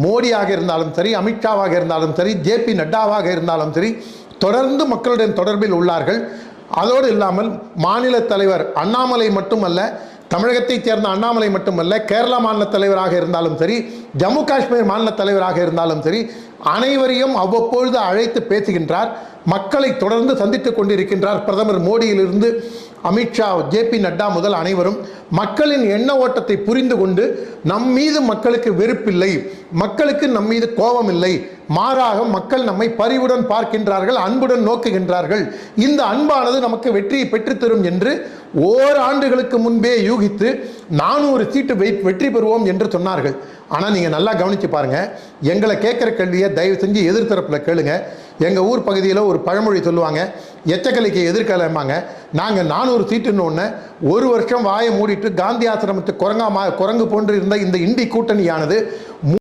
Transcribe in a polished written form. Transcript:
மோடியாக இருந்தாலும் சரி, அமித்ஷாவாக இருந்தாலும் சரி, ஜே.பி. நட்டாவாக இருந்தாலும் சரி, தொடர்ந்து மக்களுடன் தொடர்பில் உள்ளார்கள். அதோடு இல்லாமல் மாநில தலைவர் அண்ணாமலை மட்டுமல்ல, தமிழகத்தைச் சேர்ந்த அண்ணாமலை மட்டுமல்ல, கேரளா மாநில தலைவராக இருந்தாலும் சரி, ஜம்மு காஷ்மீர் மாநில தலைவராக இருந்தாலும் சரி, அனைவரையும் அவ்வப்பொழுது அழைத்து பேசுகின்றார். மக்களை தொடர்ந்து சந்தித்துக் கொண்டிருக்கின்றார். பிரதமர் மோடியிலிருந்து அமித்ஷா, ஜே.பி. நட்டா முதல் அனைவரும் மக்களின் எண்ண ஓட்டத்தை புரிந்து கொண்டு நம் மீது மக்களுக்கு வெறுப்பில்லை, மக்களுக்கு நம் மீது கோபம் இல்லை, மாறாக மக்கள் நம்மை பரிவுடன் பார்க்கின்றார்கள், அன்புடன் நோக்குகின்றார்கள். இந்த அன்பானது நமக்கு வெற்றியை பெற்றுத்தரும் என்று ஓராண்டுகளுக்கு முன்பே யூகித்து 400 சீட்டு வெற்றி பெறுவோம் என்று சொன்னார்கள். ஆனால் நீங்கள் நல்லா கவனித்து பாருங்கள், எங்களை கேட்குற கேள்வியை தயவு செஞ்சு எதிர்த்தரப்பில் கேளுங்க. எங்கள் ஊர் பகுதியில் ஒரு பழமொழி சொல்லுவாங்க, எச்சக்கலைக்கு எதிர்கலம்பாங்க. நாங்கள் 400 சீட்டுன்னு ஒன்று ஒரு வருஷம் வாயை மூடிட்டு காந்தி ஆசிரமத்து குரங்கு போன்று இருந்த இந்த இண்டி கூட்டணியானது